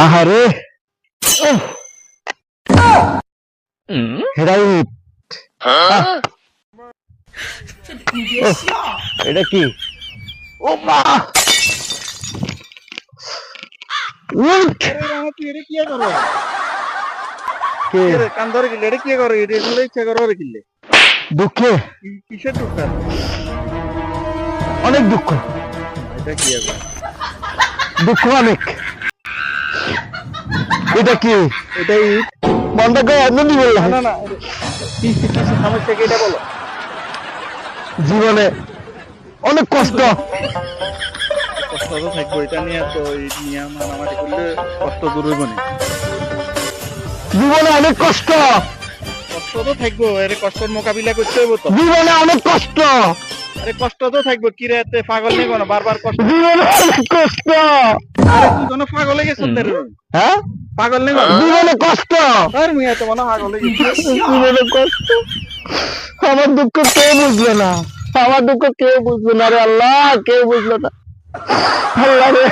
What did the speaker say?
আহারে রাইট। এটা কি? ও মা উঠ! কে? দুঃখে কিসের দুঃখ? অনেক দুঃখ, এটা কি আবার? দুঃখ অনেক। এটা কি? এটাই বন্ধ করে একদমই বললাম না না কিছু সমস্যা কি এটা বলো। জীবনে অনেক কষ্ট, কষ্ট তো থাকবো, এটা নিয়ে তো নিয়ে মারামারি করলে কষ্ট দূর হইব না। জীবনে অনেক কষ্ট, কষ্ট তো থাকবো, এর কষ্টের মোকাবিলা করতে হইব তো। জীবনে অনেক কষ্ট, আরে কষ্ট তো থাকবো, কি রে এতে পাগল নেই কোনো বারবার কষ্ট। জীবনে অনেক কষ্ট। আরে তুই কোনো পাগল হয়ে গেছিস রে? হ্যাঁ, পাগল নেই কোনো? জীবনে কষ্ট, আর মুই এত মনে পাগল হয়ে গেছিস। জীবনে কষ্ট। আমার দুঃখ কেউ বুঝলো না, আমার দুঃখ কেউ বুঝলো না রে আল্লাহ, কেউ বুঝলো না আল্লাহ রে।